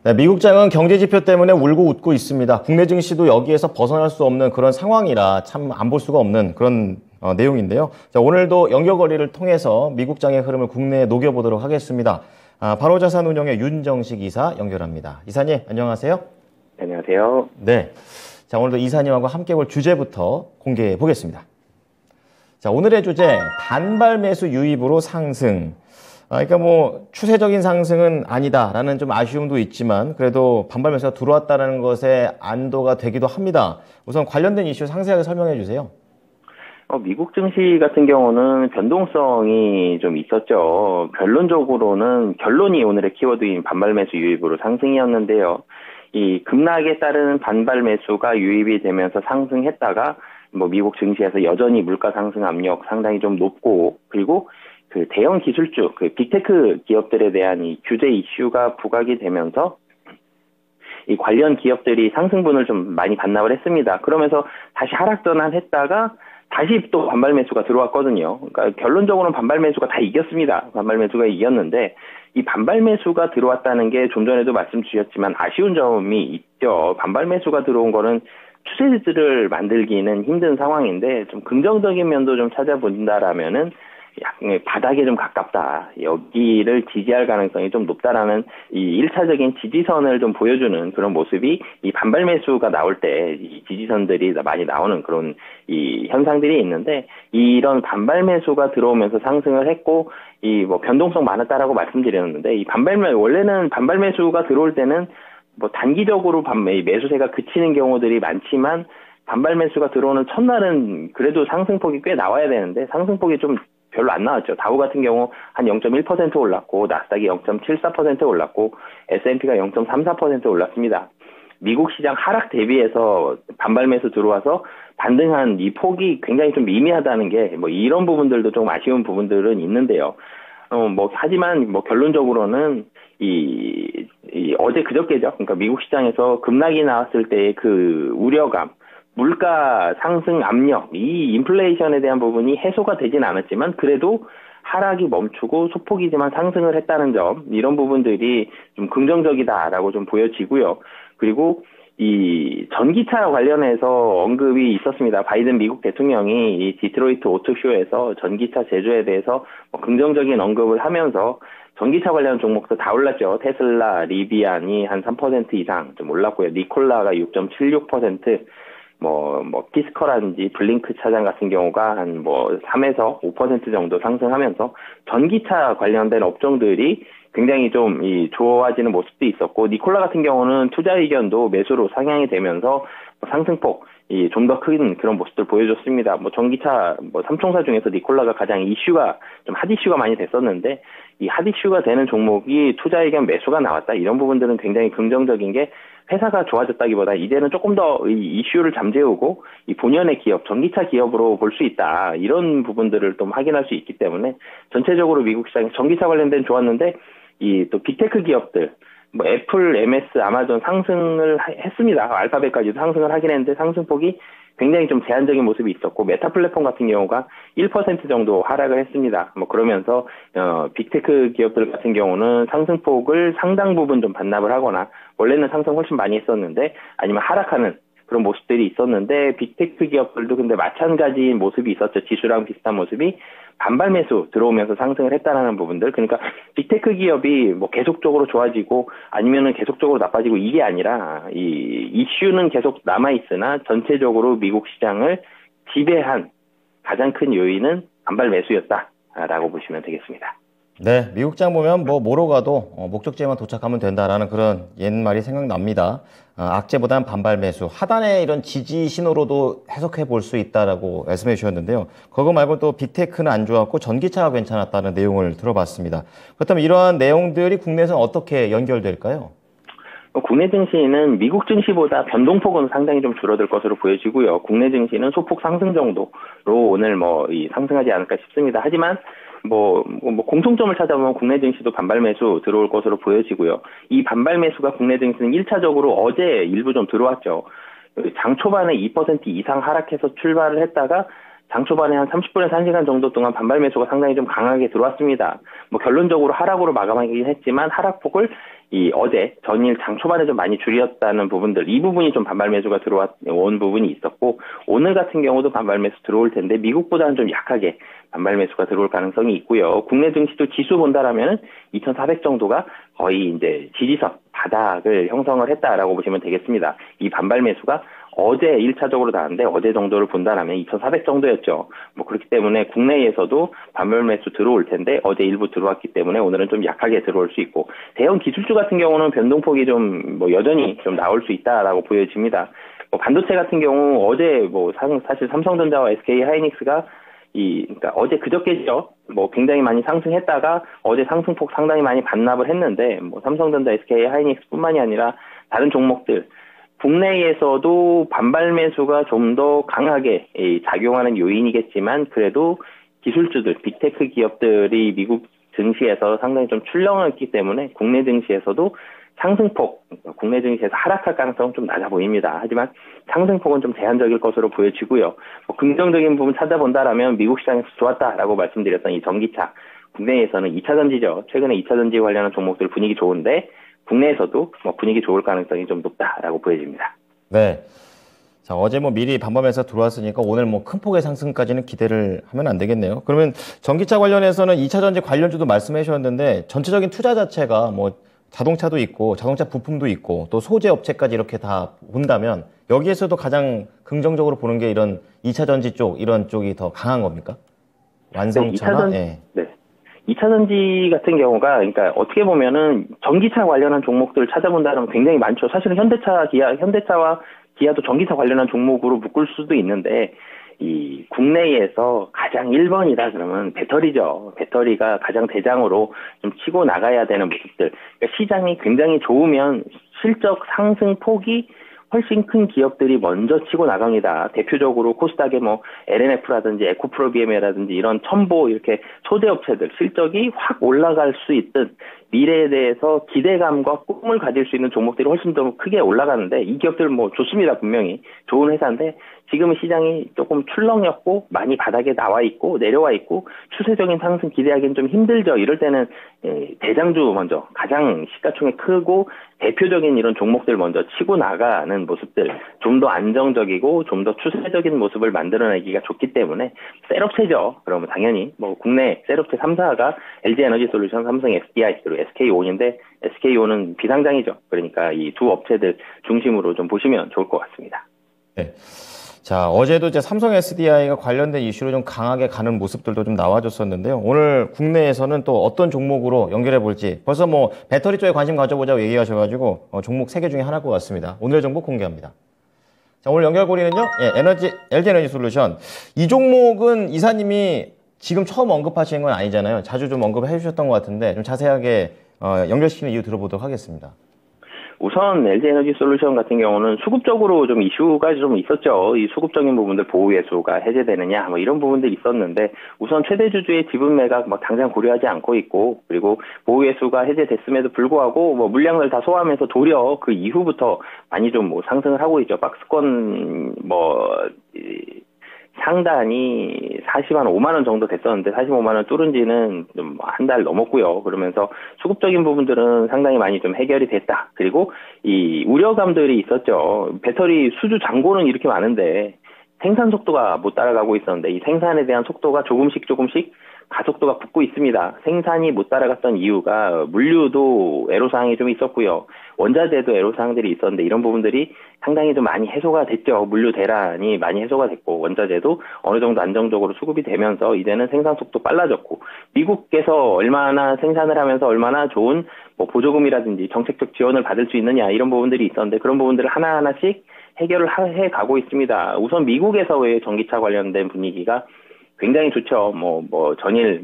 네, 미국장은 경제 지표 때문에 울고 웃고 있습니다. 국내 증시도 여기에서 벗어날 수 없는 그런 상황이라 참 안 볼 수가 없는 그런 내용인데요. 자, 오늘도 연결고리를 통해서 미국장의 흐름을 국내에 녹여보도록 하겠습니다. 바로자산운용의 윤정식 이사 연결합니다. 이사님, 안녕하세요. 안녕하세요. 네. 자, 오늘도 이사님하고 함께 볼 주제부터 공개해 보겠습니다. 자, 오늘의 주제, 단발 매수 유입으로 상승. 그러니까 뭐 추세적인 상승은 아니다라는 좀 아쉬움도 있지만 그래도 반발 매수가 들어왔다는 것에 안도가 되기도 합니다. 우선 관련된 이슈 상세하게 설명해 주세요. 미국 증시 같은 경우는 변동성이 좀 있었죠. 결론이 오늘의 키워드인 반발 매수 유입으로 상승이었는데요. 이 급락에 따른 반발 매수가 유입이 되면서 상승했다가 미국 증시에서 여전히 물가 상승 압력 상당히 좀 높고, 그리고 그 대형 기술주, 빅테크 기업들에 대한 이 규제 이슈가 부각이 되면서 이 관련 기업들이 상승분을 좀 많이 반납을 했습니다. 그러면서 다시 하락 전환했다가 다시 또 반발 매수가 들어왔거든요. 그러니까 결론적으로는 반발 매수가 다 이겼습니다. 반발 매수가 이겼는데, 이 반발 매수가 들어왔다는 게 좀 전에도 말씀 주셨지만 아쉬운 점이 있죠. 반발 매수가 들어온 거는 추세를 만들기는 힘든 상황인데, 좀 긍정적인 면도 좀 찾아본다라면은 바닥에 좀 가깝다, 여기를 지지할 가능성이 좀 높다라는 이 1차적인 지지선을 좀 보여주는 그런 모습이, 이 반발 매수가 나올 때 이 지지선들이 많이 나오는 그런 이 현상들이 있는데, 이런 반발 매수가 들어오면서 상승을 했고, 변동성 많았다라고 말씀드렸는데, 원래는 반발 매수가 들어올 때는 단기적으로 매수세가 그치는 경우들이 많지만, 반발 매수가 들어오는 첫날은 그래도 상승폭이 꽤 나와야 되는데 상승폭이 좀 별로 안 나왔죠. 다우 같은 경우 한 0.1% 올랐고, 나스닥이 0.74% 올랐고, S&P가 0.34% 올랐습니다. 미국 시장 하락 대비해서 반발 매수 들어와서 반등한 이 폭이 굉장히 좀 미미하다는 게 이런 부분들도 좀 아쉬운 부분들은 있는데요. 하지만 결론적으로는 어제 그저께죠. 그러니까 미국 시장에서 급락이 나왔을 때의 그 우려감, 물가 상승 압력, 이 인플레이션에 대한 부분이 해소가 되진 않았지만 그래도 하락이 멈추고 소폭이지만 상승을 했다는 점, 이런 부분들이 좀 긍정적이다라고 좀 보여지고요. 그리고 이 전기차 관련해서 언급이 있었습니다. 바이든 미국 대통령이 이 디트로이트 오토쇼에서 전기차 제조에 대해서 긍정적인 언급을 하면서 전기차 관련 종목도 다 올랐죠. 테슬라, 리비안이 한 3% 이상 좀 올랐고요. 니콜라가 6.76%, 피스커라든지 블링크 차량 같은 경우가 한 3에서 5% 정도 상승하면서 전기차 관련된 업종들이 굉장히 좀 좋아지는 모습도 있었고, 니콜라 같은 경우는 투자 의견도 매수로 상향이 되면서 상승폭 좀 더 큰 그런 모습들 보여줬습니다. 전기차 삼총사 중에서 니콜라가 가장 핫 이슈가 많이 됐었는데, 이 핫 이슈가 되는 종목이 투자 의견 매수가 나왔다, 이런 부분들은 굉장히 긍정적인 게, 회사가 좋아졌다기보다 이제는 조금 더 이 이슈를 잠재우고 이 본연의 기업, 전기차 기업으로 볼 수 있다, 이런 부분들을 좀 확인할 수 있기 때문에 전체적으로 미국 시장에 전기차 관련된 좋았는데, 또 빅테크 기업들, 애플, MS, 아마존 상승을 했습니다. 알파벳까지도 상승을 하긴 했는데 상승폭이 굉장히 좀 제한적인 모습이 있었고, 메타 플랫폼 같은 경우가 1% 정도 하락을 했습니다. 그러면서 빅테크 기업들 같은 경우는 상승폭을 상당 부분 좀 반납을 하거나, 원래는 상승 훨씬 많이 했었는데 아니면 하락하는 그런 모습들이 있었는데, 빅테크 기업들도 근데 마찬가지인 모습이 있었죠. 지수랑 비슷한 모습이 반발 매수 들어오면서 상승을 했다라는 부분들. 그러니까 빅테크 기업이 계속적으로 좋아지고 아니면은 계속적으로 나빠지고, 이게 아니라 이 이슈는 계속 남아 있으나 전체적으로 미국 시장을 지배한 가장 큰 요인은 반발 매수였다라고 보시면 되겠습니다. 네, 미국장 보면 뭐로 가도 목적지에만 도착하면 된다라는 그런 옛말이 생각납니다. 악재보다는 반발 매수, 하단의 이런 지지 신호로도 해석해 볼 수 있다라고 말씀해 주셨는데요. 그거 말고 또 빅테크는 안 좋았고 전기차가 괜찮았다는 내용을 들어봤습니다. 그렇다면 이러한 내용들이 국내에서는 어떻게 연결될까요? 국내 증시는 미국 증시보다 변동폭은 상당히 좀 줄어들 것으로 보여지고요. 국내 증시는 소폭 상승 정도로 오늘 상승하지 않을까 싶습니다. 하지만 공통점을 찾아보면 국내 증시도 반발 매수 들어올 것으로 보여지고요. 이 반발 매수가 국내 증시는 1차적으로 어제 일부 좀 들어왔죠. 장 초반에 2% 이상 하락해서 출발을 했다가 장 초반에 한 30분에서 1시간 정도 동안 반발 매수가 상당히 좀 강하게 들어왔습니다. 뭐 결론적으로 하락으로 마감하긴 했지만 하락폭을 어제 전일 장 초반에 좀 많이 줄였다는 부분들, 이 부분이 좀 반발 매수가 들어온 부분이 있었고, 오늘 같은 경우도 반발 매수 들어올 텐데 미국보다는 좀 약하게 반발 매수가 들어올 가능성이 있고요. 국내 증시도 지수 본다라면은 2,400 정도가 거의 이제 지지선 바닥을 형성을 했다라고 보시면 되겠습니다. 이 반발 매수가 어제 1차적으로 나왔는데 어제 정도를 본다라면 2,400 정도였죠. 뭐 그렇기 때문에 국내에서도 반발 매수 들어올 텐데 어제 일부 들어왔기 때문에 오늘은 좀 약하게 들어올 수 있고, 대형 기술주 같은 경우는 변동폭이 좀 뭐 여전히 좀 나올 수 있다라고 보여집니다. 뭐 반도체 같은 경우 어제 뭐 사실 삼성전자와 SK 하이닉스가 그러니까 어제 그저께죠. 뭐 굉장히 많이 상승했다가 어제 상승폭 상당히 많이 반납을 했는데, 뭐 삼성전자, SK 하이닉스뿐만이 아니라 다른 종목들 국내에서도 반발 매수가 좀 더 강하게 작용하는 요인이겠지만, 그래도 기술주들, 빅테크 기업들이 미국 증시에서 상당히 좀 출렁을 했기 때문에 국내 증시에서도 상승폭, 국내 증시에서 하락할 가능성은 좀 낮아 보입니다. 하지만 상승폭은 좀 제한적일 것으로 보여지고요. 뭐 긍정적인 부분 찾아본다라면 미국 시장에서 좋았다라고 말씀드렸던 이 전기차, 국내에서는 2차 전지죠. 최근에 2차 전지 관련한 종목들 분위기 좋은데 국내에서도 뭐 분위기 좋을 가능성이 좀 높다라고 보여집니다. 네. 자, 어제 뭐 미리 반발해서 들어왔으니까 오늘 뭐 큰 폭의 상승까지는 기대를 하면 안 되겠네요. 그러면 전기차 관련해서는 2차 전지 관련주도 말씀해 주셨는데 전체적인 투자 자체가 뭐 자동차도 있고 자동차 부품도 있고 또 소재 업체까지 이렇게 다 본다면 여기에서도 가장 긍정적으로 보는 게 이런 2차 전지 쪽, 이런 쪽이 더 강한 겁니까? 완성차나? 네, 2차 전지 같은 경우가, 그러니까 어떻게 보면은 전기차 관련한 종목들을 찾아본다면 굉장히 많죠. 사실은 현대차와 기아도 전기차 관련한 종목으로 묶을 수도 있는데, 이 국내에서 가장 1번이다 그러면 배터리죠. 배터리가 가장 대장으로 좀 치고 나가야 되는 모습들. 그러니까 시장이 굉장히 좋으면 실적 상승 폭이 훨씬 큰 기업들이 먼저 치고 나갑니다. 대표적으로 코스닥의 뭐 LNF라든지 에코프로비엠이라든지 이런 첨보 이렇게 소재 업체들 실적이 확 올라갈 수 있듯 미래에 대해서 기대감과 꿈을 가질 수 있는 종목들이 훨씬 더 크게 올라가는데, 이 기업들 뭐 좋습니다. 분명히 좋은 회사인데 지금은 시장이 조금 출렁였고 많이 바닥에 나와 있고 내려와 있고 추세적인 상승 기대하기는 좀 힘들죠. 이럴 때는 대장주 먼저, 가장 시가총액 크고 대표적인 이런 종목들 먼저 치고 나가는 모습들, 좀 더 안정적이고 좀 더 추세적인 모습을 만들어내기가 좋기 때문에 셀업체죠. 그러면 당연히 뭐 국내 셀업체 3사가 LG에너지솔루션, 삼성 SDI, 그리고 SK온인데 SK온은 비상장이죠. 그러니까 이 두 업체들 중심으로 좀 보시면 좋을 것 같습니다. 네. 자, 어제도 이제 삼성 SDI가 관련된 이슈로 좀 강하게 가는 모습들도 좀 나와줬었는데요. 오늘 국내에서는 또 어떤 종목으로 연결해 볼지, 벌써 뭐 배터리 쪽에 관심 가져보자고 얘기하셔가지고 종목 3개 중에 하나일 것 같습니다. 오늘의 정보 공개합니다. 자, 오늘 연결고리는요, LG에너지솔루션. 이 종목은 이사님이 지금 처음 언급하시는 건 아니잖아요. 자주 좀 언급해 주셨던 것 같은데 좀 자세하게 연결시키는 이유 들어보도록 하겠습니다. 우선 LG에너지솔루션 같은 경우는 수급적으로 좀 이슈가 좀 있었죠. 이 수급적인 부분들, 보호예수가 해제되느냐 뭐 이런 부분들이 있었는데, 우선 최대 주주의 지분 매각 뭐 당장 고려하지 않고 있고, 그리고 보호예수가 해제됐음에도 불구하고 뭐 물량을 다 소화하면서 도리어 그 이후부터 많이 좀 뭐 상승을 하고 있죠. 박스권 상단이 45만 원 정도 됐었는데 45만 원 뚫은 지는 좀 한 달 넘었고요. 그러면서 수급적인 부분들은 상당히 많이 좀 해결이 됐다. 그리고 이 우려감들이 있었죠. 배터리 수주 잔고는 이렇게 많은데 생산 속도가 못 따라가고 있었는데, 이 생산에 대한 속도가 조금씩 가속도가 붙고 있습니다. 생산이 못 따라갔던 이유가 물류도 애로사항이 좀 있었고요. 원자재도 애로사항들이 있었는데 이런 부분들이 상당히 좀 많이 해소가 됐죠. 물류 대란이 많이 해소가 됐고 원자재도 어느 정도 안정적으로 수급이 되면서 이제는 생산 속도 빨라졌고, 미국에서 얼마나 생산을 하면서 얼마나 좋은 뭐 보조금이라든지 정책적 지원을 받을 수 있느냐 이런 부분들이 있었는데 그런 부분들을 하나하나씩 해결을 해 가고 있습니다. 우선 미국에서의 전기차 관련된 분위기가 굉장히 좋죠. 전일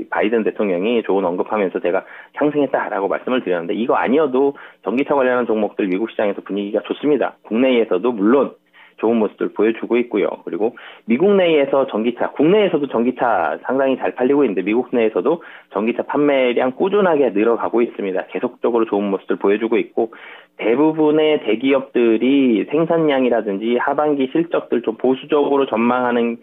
바이든 대통령이 좋은 언급하면서 제가 상승했다라고 말씀을 드렸는데, 이거 아니어도 전기차 관련한 종목들 미국 시장에서 분위기가 좋습니다. 국내에서도 물론 좋은 모습들 보여주고 있고요. 그리고 미국 내에서 전기차, 국내에서도 전기차 상당히 잘 팔리고 있는데 미국 내에서도 전기차 판매량 꾸준하게 늘어가고 있습니다. 계속적으로 좋은 모습들 보여주고 있고, 대부분의 대기업들이 생산량이라든지 하반기 실적들 좀 보수적으로 전망하는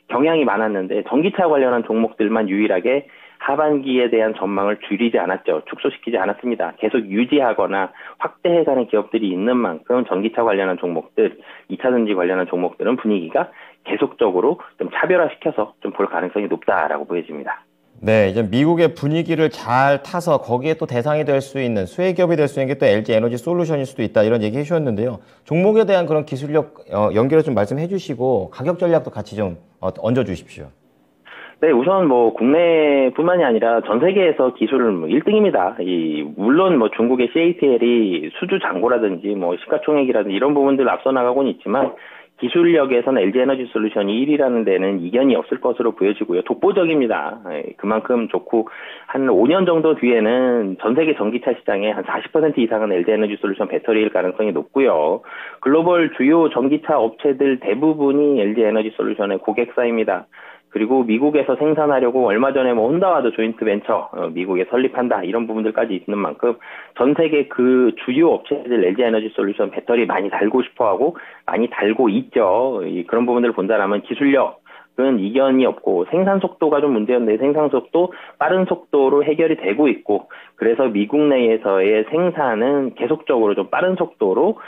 경향이 많았는데 전기차 관련한 종목들만 유일하게 하반기에 대한 전망을 줄이지 않았죠. 축소시키지 않았습니다. 계속 유지하거나 확대해가는 기업들이 있는 만큼 전기차 관련한 종목들, 2차전지 관련한 종목들은 분위기가 계속적으로 좀 차별화시켜서 좀 볼 가능성이 높다라고 보여집니다. 네, 이제 미국의 분위기를 잘 타서 거기에 또 대상이 될 수 있는 수혜 기업이 될 수 있는 게 또 LG 에너지 솔루션일 수도 있다 이런 얘기 해주셨는데요. 종목에 대한 그런 기술력 연결을 좀 말씀해 주시고 가격 전략도 같이 좀 얹어 주십시오. 네, 우선 뭐 국내뿐만이 아니라 전 세계에서 기술을 1등입니다. 물론 뭐 중국의 CATL이 수주 잔고라든지 뭐 시가총액이라든지 이런 부분들 앞서 나가고는 있지만 기술력에서는 LG 에너지 솔루션이 1위라는 데는 이견이 없을 것으로 보여지고요. 독보적입니다. 그만큼 좋고 한 5년 정도 뒤에는 전 세계 전기차 시장의 한 40% 이상은 LG 에너지 솔루션 배터리일 가능성이 높고요. 글로벌 주요 전기차 업체들 대부분이 LG 에너지 솔루션의 고객사입니다. 그리고 미국에서 생산하려고 얼마 전에 뭐 혼다와도 조인트 벤처 미국에 설립한다 이런 부분들까지 있는 만큼 전 세계 그 주요 업체들 LG 에너지 솔루션 배터리 많이 달고 싶어하고 많이 달고 있죠. 그런 부분들을 본다라면 기술력은 이견이 없고 생산 속도가 좀 문제였는데 생산 속도 빠른 속도로 해결이 되고 있고 그래서 미국 내에서의 생산은 계속적으로 좀 빠른 속도로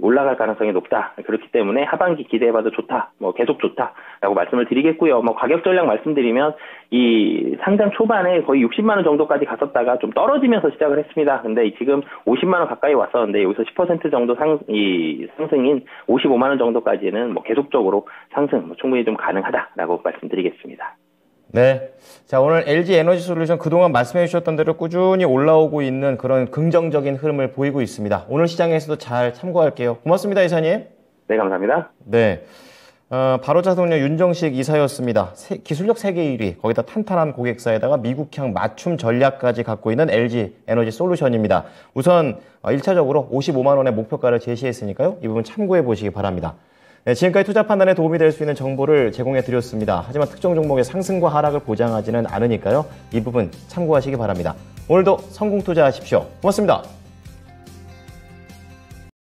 올라갈 가능성이 높다. 그렇기 때문에 하반기 기대해봐도 좋다. 뭐 계속 좋다라고 말씀을 드리겠고요. 뭐 가격 전략 말씀드리면 이 상장 초반에 거의 60만 원 정도까지 갔었다가 좀 떨어지면서 시작을 했습니다. 근데 지금 50만 원 가까이 왔었는데 여기서 10% 정도 상승인 55만 원 정도까지는 뭐 계속적으로 상승 충분히 좀 가능하다라고 말씀드리겠습니다. 네. 자, 오늘 LG 에너지 솔루션 그동안 말씀해 주셨던 대로 꾸준히 올라오고 있는 그런 긍정적인 흐름을 보이고 있습니다. 오늘 시장에서도 잘 참고할게요. 고맙습니다, 이사님. 네, 감사합니다. 네. 바로자동력 윤정식 이사였습니다. 기술력 세계 1위, 거기다 탄탄한 고객사에다가 미국향 맞춤 전략까지 갖고 있는 LG 에너지 솔루션입니다. 우선 1차적으로 55만 원의 목표가를 제시했으니까요. 이 부분 참고해 보시기 바랍니다. 네, 지금까지 투자 판단에 도움이 될 수 있는 정보를 제공해 드렸습니다. 하지만 특정 종목의 상승과 하락을 보장하지는 않으니까요. 이 부분 참고하시기 바랍니다. 오늘도 성공 투자하십시오. 고맙습니다.